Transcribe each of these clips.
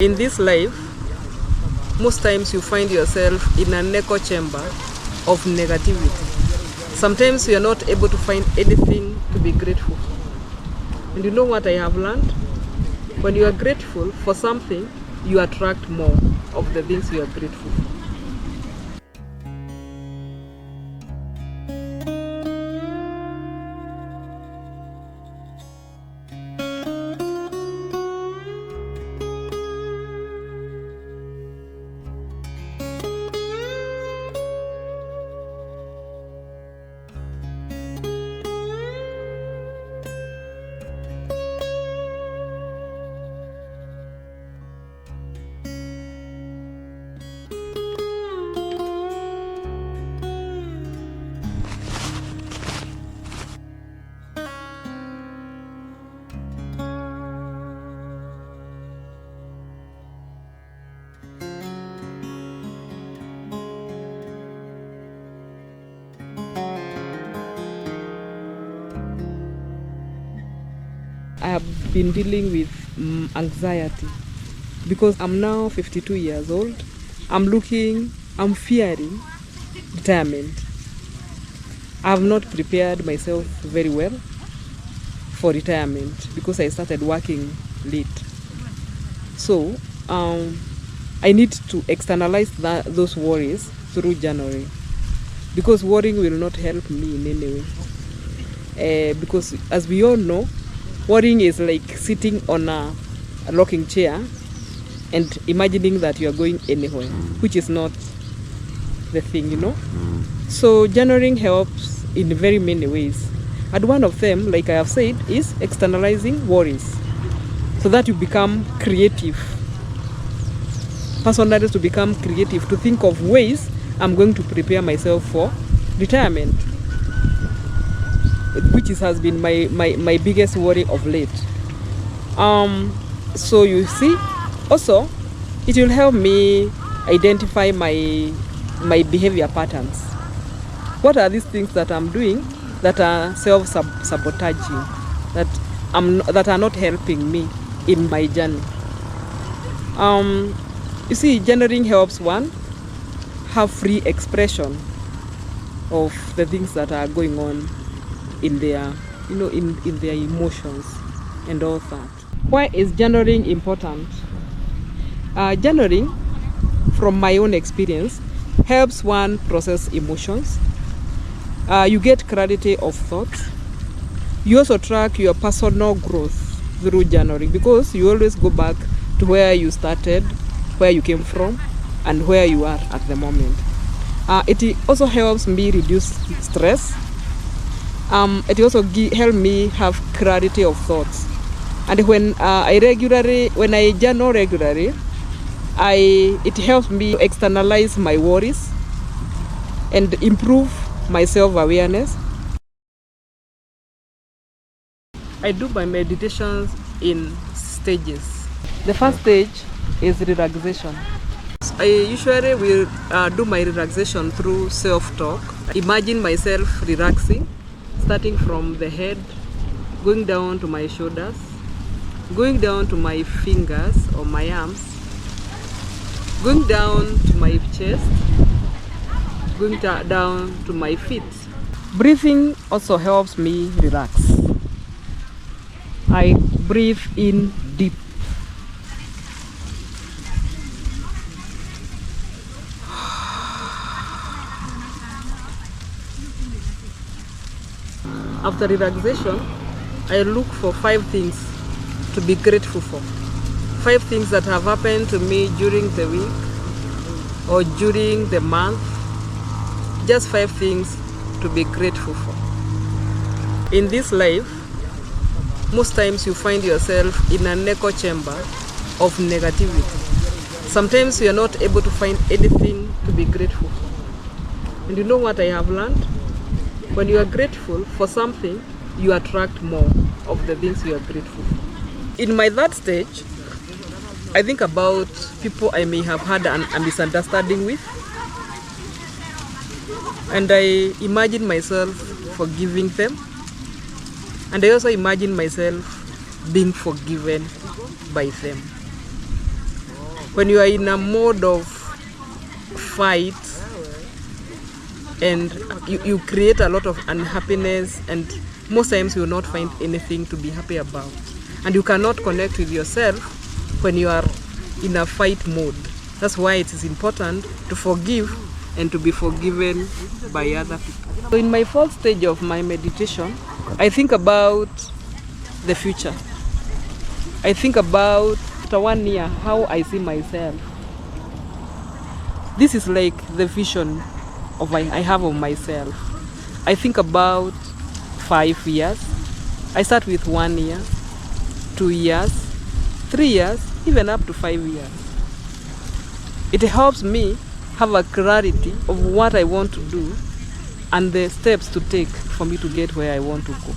In this life, most times you find yourself in an echo chamber of negativity. Sometimes you are not able to find anything to be grateful for. And you know what I have learned? When you are grateful for something, you attract more of the things you are grateful for. I have been dealing with anxiety because I'm now 52 years old. I'm fearing retirement. I have not prepared myself very well for retirement because I started working late. So I need to externalize those worries through January, because worrying will not help me in any way. Because as we all know, worrying is like sitting on a rocking chair and imagining that you are going anywhere, which is not the thing, you know. So journaling helps in very many ways. And one of them, like I have said, is externalizing worries so that you become creative. Personally, to become creative, to think of ways I'm going to prepare myself for retirement, which has been my biggest worry of late. So you see, also it will help me identify my behavior patterns. What are these things that I'm doing that are self-sabotaging, that are not helping me in my journey? You see, journaling helps one have free expression of the things that are going on in their, in their emotions and all that. Why is journaling important? Journaling, from my own experience, helps one process emotions. You get clarity of thoughts. You also track your personal growth through journaling, because you always go back to where you started, where you came from, and where you are at the moment. It also helps me reduce stress. It also helps me have clarity of thoughts. And when I journal regularly, it helps me externalize my worries and improve my self-awareness. I do my meditations in stages. The first stage is relaxation. I usually will do my relaxation through self-talk. Imagine myself relaxing, starting from the head, going down to my shoulders, going down to my fingers or my arms, going down to my chest, going down to my feet. Breathing also helps me relax. I breathe in deep. After relaxation, I look for 5 things to be grateful for. 5 things that have happened to me during the week or during the month. Just 5 things to be grateful for. In this life, most times you find yourself in an echo chamber of negativity. Sometimes you are not able to find anything to be grateful for. And you know what I have learned? When you are grateful for something, you attract more of the things you are grateful for. In my third stage, I think about people I may have had a misunderstanding with, and I imagine myself forgiving them, and I also imagine myself being forgiven by them. When you are in a mode of fight and you create a lot of unhappiness, and most times you will not find anything to be happy about. And you cannot connect with yourself when you are in a fight mode. That's why it is important to forgive and to be forgiven by other people. So in my fourth stage of my meditation, I think about the future. I think about after 1 year, how I see myself. This is like the vision I have of myself. I think about 5 years. I start with 1 year, 2 years, 3 years, even up to 5 years. It helps me have a clarity of what I want to do and the steps to take for me to get where I want to go.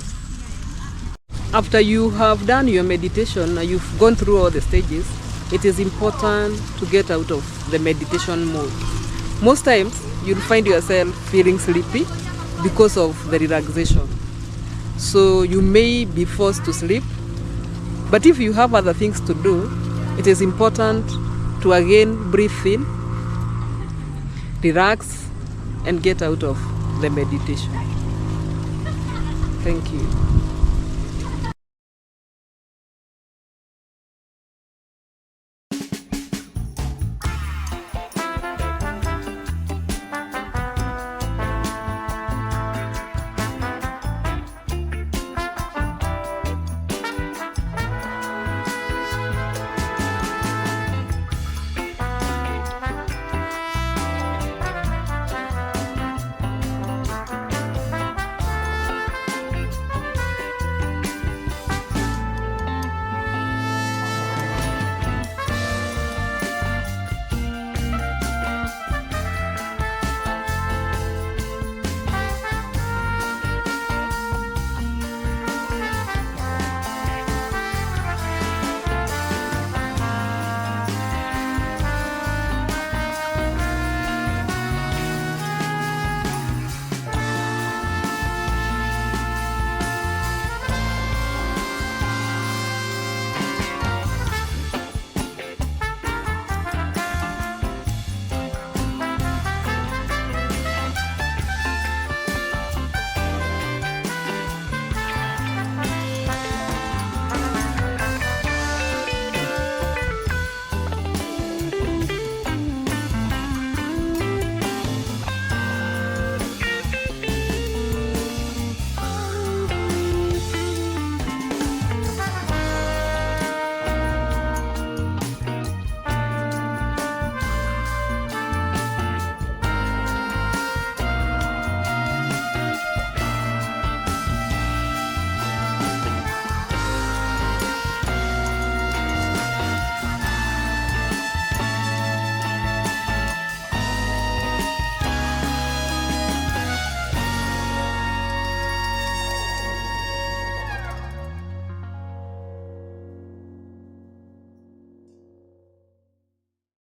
After you have done your meditation, you've gone through all the stages, it is important to get out of the meditation mode. Most times, you'll find yourself feeling sleepy because of the relaxation. So you may be forced to sleep, but if you have other things to do, it is important to again breathe in, relax, and get out of the meditation. Thank you.